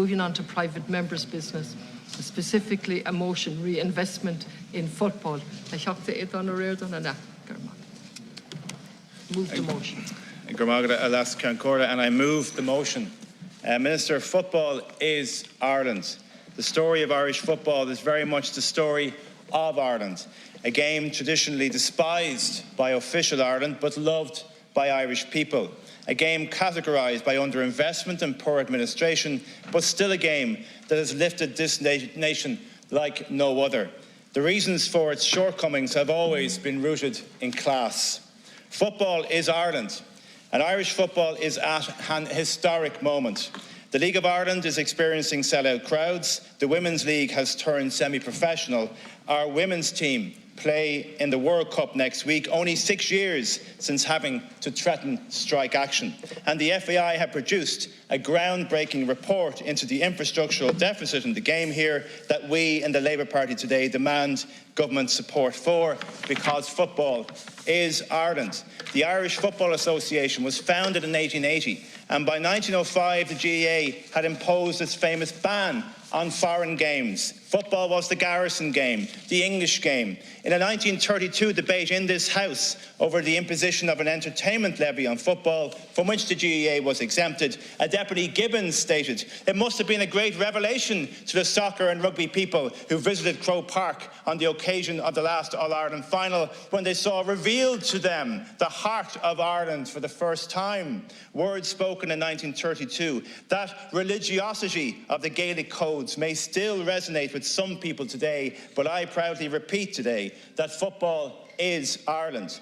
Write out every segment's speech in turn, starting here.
moving on to private members' business, specifically a motion, reinvestment in football. Move the motion. And I move the motion. Minister, football is Ireland. The story of Irish football is very much the story of Ireland, a game traditionally despised by official Ireland but loved by Irish people, a game categorised by underinvestment and poor administration, but still a game that has lifted this nation like no other. The reasons for its shortcomings have always been rooted in class. Football is Ireland, and Irish football is at an historic moment. The League of Ireland is experiencing sellout crowds. The Women's League has turned semi-professional. Our women's team play in the World Cup next week, only 6 years since having to threaten strike action. And the FAI have produced a groundbreaking report into the infrastructural deficit in the game here that we in the Labour Party today demand government support for, because football is Ireland. The Irish Football Association was founded in 1880, and by 1905 the GAA had imposed its famous ban on foreign games. Football was the garrison game, the English game. In a 1932 debate in this House over the imposition of an entertainment levy on football, from which the GAA was exempted, a Deputy Gibbons stated, "It must have been a great revelation to the soccer and rugby people who visited Croke Park on the occasion of the last All-Ireland final when they saw revealed to them the heart of Ireland for the first time." Words spoken in 1932. That religiosity of the Gaelic codes may still resonate with some people today, but I proudly repeat today that football is Ireland.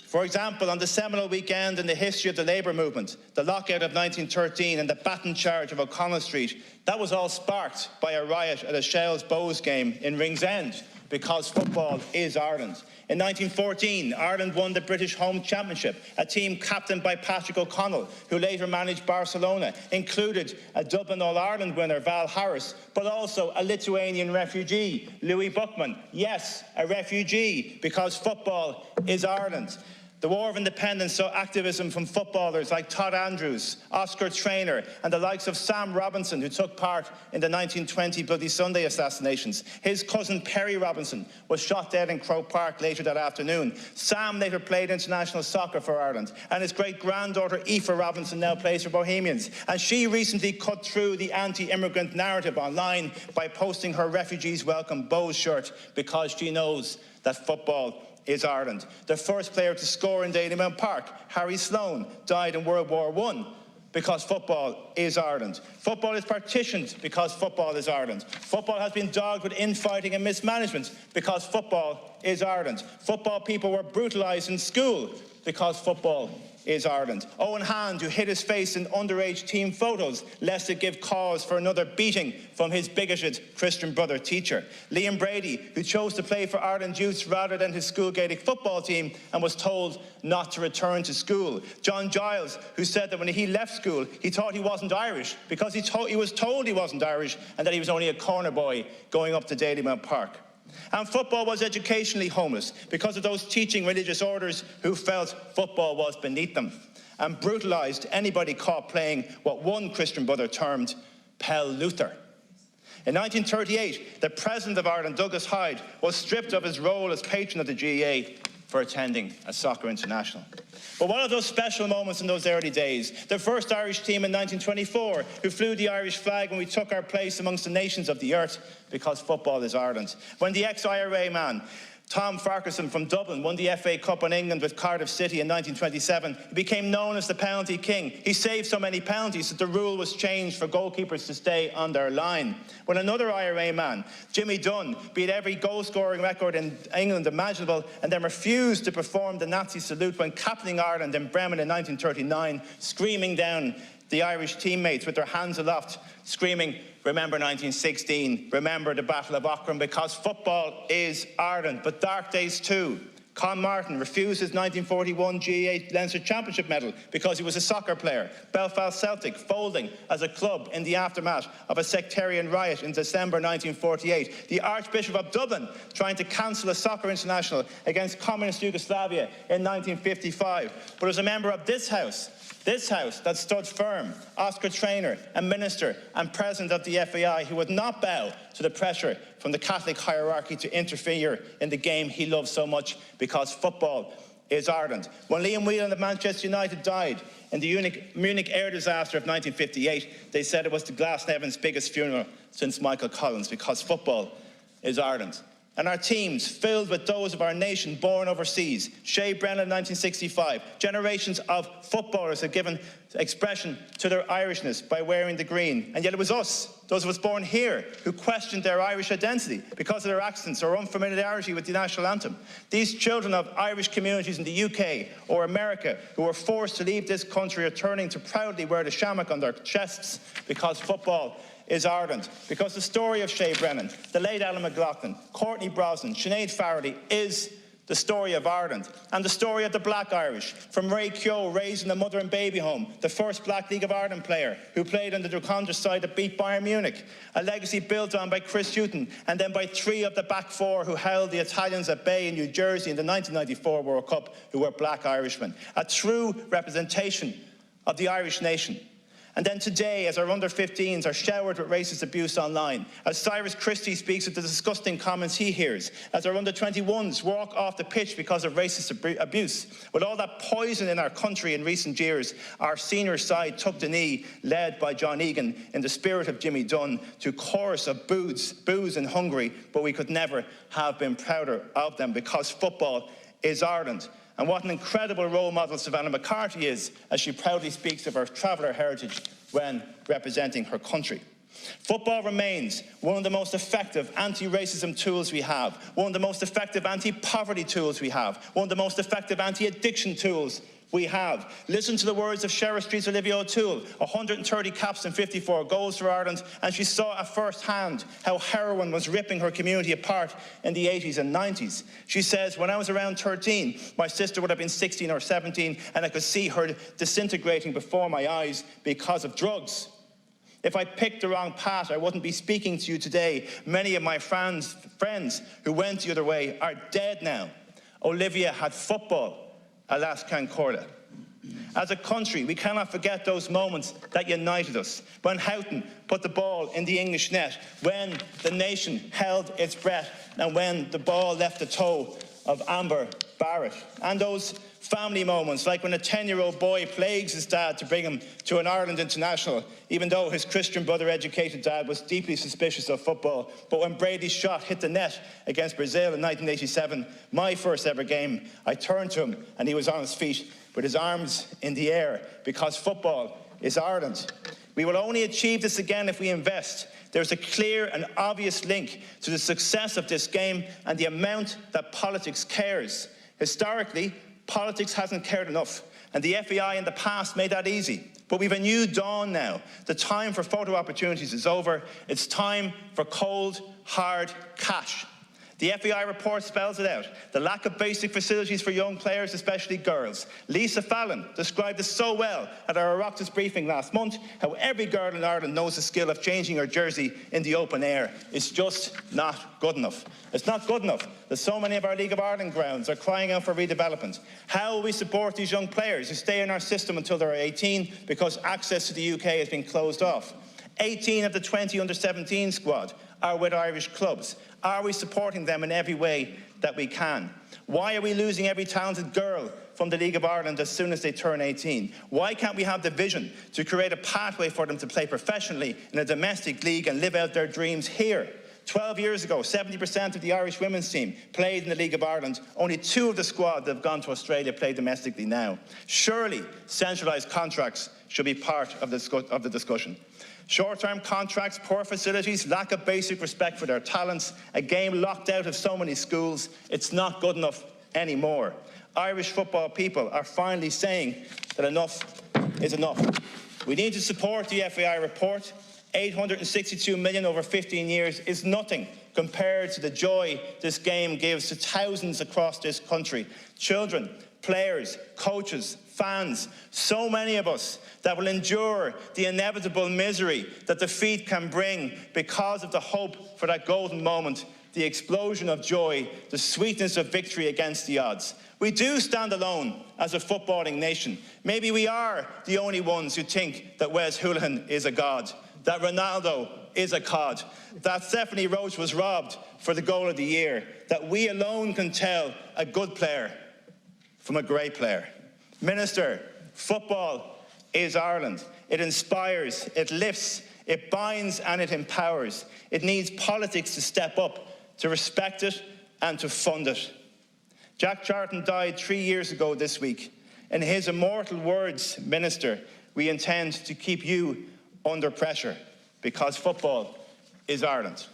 For example, on the seminal weekend in the history of the Labour movement, the lockout of 1913 and the baton charge of O'Connell Street, that was all sparked by a riot at a Shells Bows game in Ringsend, because football is Ireland. In 1914, Ireland won the British Home Championship. A team captained by Patrick O'Connell, who later managed Barcelona, included a Dublin All-Ireland winner, Val Harris, but also a Lithuanian refugee, Louis Buckman. Yes, a refugee, because football is Ireland. The War of Independence saw activism from footballers like Todd Andrews, Oscar Traynor, and the likes of Sam Robinson, who took part in the 1920 Bloody Sunday assassinations. His cousin Perry Robinson was shot dead in Croke Park later that afternoon. Sam later played international soccer for Ireland, and his great-granddaughter Aoife Robinson now plays for Bohemians. And she recently cut through the anti-immigrant narrative online by posting her Refugees Welcome Bows shirt, because she knows that football is Ireland. The first player to score in Dalymount Park, Harry Sloane, died in World War I, because football is Ireland. Football is partitioned because football is Ireland. Football has been dogged with infighting and mismanagement because football is Ireland. Football people were brutalised in school because football is Ireland. Owen Hand, who hid his face in underage team photos lest it give cause for another beating from his bigoted Christian brother teacher. Liam Brady, who chose to play for Ireland youths rather than his school Gaelic football team and was told not to return to school. John Giles, who said that when he left school he thought he wasn't Irish because he was told he wasn't Irish and that he was only a corner boy going up to Dalymount Park. And football was educationally homeless because of those teaching religious orders who felt football was beneath them and brutalised anybody caught playing what one Christian brother termed Pell Luther. In 1938, the President of Ireland, Douglas Hyde, was stripped of his role as patron of the GAA for attending a soccer international. But one of those special moments in those early days, the first Irish team in 1924 who flew the Irish flag when we took our place amongst the nations of the earth, because football is Ireland. When the ex-IRA man, Tom Farquharson from Dublin, won the FA Cup in England with Cardiff City in 1927. He became known as the penalty king. He saved so many penalties that the rule was changed for goalkeepers to stay on their line. When another IRA man, Jimmy Dunn, beat every goal-scoring record in England imaginable and then refused to perform the Nazi salute when captaining Ireland in Bremen in 1939, screaming down the Irish teammates with their hands aloft, screaming, "Remember 1916, remember the Battle of Aughrim," because football is Ireland. But dark days too. Con Martin refused his 1941 GAA Leinster Championship medal because he was a soccer player. Belfast Celtic folding as a club in the aftermath of a sectarian riot in December 1948. The Archbishop of Dublin trying to cancel a soccer international against communist Yugoslavia in 1955. But as a member of this House, This House that stood firm, Oscar Traynor, a minister and president of the FAI who would not bow to the pressure from the Catholic hierarchy to interfere in the game he loves so much, because football is Ireland. When Liam Whelan of Manchester United died in the Munich air disaster of 1958, they said it was the Glasnevin's biggest funeral since Michael Collins, because football is Ireland. And our teams, filled with those of our nation born overseas, Shea Brennan 1965, generations of footballers have given expression to their Irishness by wearing the green. And yet it was us, those of us born here, who questioned their Irish identity because of their accents or unfamiliarity with the national anthem. These children of Irish communities in the UK or America who were forced to leave this country are turning to proudly wear the shamrock on their chests because football is Ireland. Because the story of Shea Brennan, the late Alan McLaughlin, Courtney Brosnan, Sinead Farrelly is the story of Ireland, and the story of the Black Irish, from Ray Keogh raised in a mother and baby home, the first Black League of Ireland player who played on the Dracondra side that beat Bayern Munich, a legacy built on by Chris Hughton and then by three of the back four who held the Italians at bay in New Jersey in the 1994 World Cup, who were Black Irishmen. A true representation of the Irish nation. And then today, as our under-15s are showered with racist abuse online, as Cyrus Christie speaks of the disgusting comments he hears, as our under-21s walk off the pitch because of racist abuse, with all that poison in our country in recent years, our senior side took the knee, led by John Egan, in the spirit of Jimmy Dunn, to chorus of boos in Hungary, but we could never have been prouder of them, because football is Ireland. And what an incredible role model Savannah McCarthy is, as she proudly speaks of her traveller heritage when representing her country. Football remains one of the most effective anti-racism tools we have, one of the most effective anti-poverty tools we have, one of the most effective anti-addiction tools we have. Listen to the words of Sheriff Street's Olivia O'Toole, 130 caps and 54 goals for Ireland, and she saw at first hand how heroin was ripping her community apart in the 80s and 90s. She says, when I was around 13, my sister would have been 16 or 17, and I could see her disintegrating before my eyes because of drugs. If I picked the wrong path, I wouldn't be speaking to you today. Many of my friends who went the other way are dead now. Olivia had football at Las Cancorda. As a country, we cannot forget those moments that united us. When Houghton put the ball in the English net, when the nation held its breath, and when the ball left the toe of Amber Barrett. And those family moments, like when a 10-year-old boy plagues his dad to bring him to an Ireland international, even though his Christian brother-educated dad was deeply suspicious of football. But when Brady's shot hit the net against Brazil in 1987, my first ever game, I turned to him and he was on his feet with his arms in the air, because football is Ireland. We will only achieve this again if we invest. There's a clear and obvious link to the success of this game and the amount that politics cares. Historically, politics hasn't cared enough, and the FAI in the past made that easy. But we've a new dawn now. The time for photo opportunities is over. It's time for cold, hard cash. The FAI report spells it out. The lack of basic facilities for young players, especially girls. Lisa Fallon described this so well at our Oireachtas briefing last month, how every girl in Ireland knows the skill of changing her jersey in the open air. It's just not good enough. It's not good enough that so many of our League of Ireland grounds are crying out for redevelopment. How will we support these young players who stay in our system until they're 18 because access to the UK has been closed off? 18 of the 20 under-17 squad are with Irish clubs. Are we supporting them in every way that we can? Why are we losing every talented girl from the League of Ireland as soon as they turn 18? Why can't we have the vision to create a pathway for them to play professionally in a domestic league and live out their dreams here? 12 years ago, 70% of the Irish women's team played in the League of Ireland. Only 2 of the squad that have gone to Australia play domestically now. Surely, centralised contracts should be part of the discussion. Short-term contracts, poor facilities, lack of basic respect for their talents, a game locked out of so many schools. It's not good enough anymore. Irish football people are finally saying that enough is enough. We need to support the FAI report. 862 million over 15 years is nothing compared to the joy this game gives to thousands across this country. Children, players, coaches, fans, so many of us that will endure the inevitable misery that defeat can bring because of the hope for that golden moment the explosion of joy, the sweetness of victory against the odds. We do stand alone as a footballing nation. Maybe we are the only ones who think that Wes Hoolahan is a god, that Ronaldo is a cod, that Stephanie Roach was robbed for the goal of the year, that we alone can tell a good player from a great player. Minister, football is Ireland. It inspires, it lifts, it binds and it empowers. It needs politics to step up, to respect it and to fund it. Jack Charlton died 3 years ago this week. In his immortal words, Minister, we intend to keep you under pressure because football is Ireland.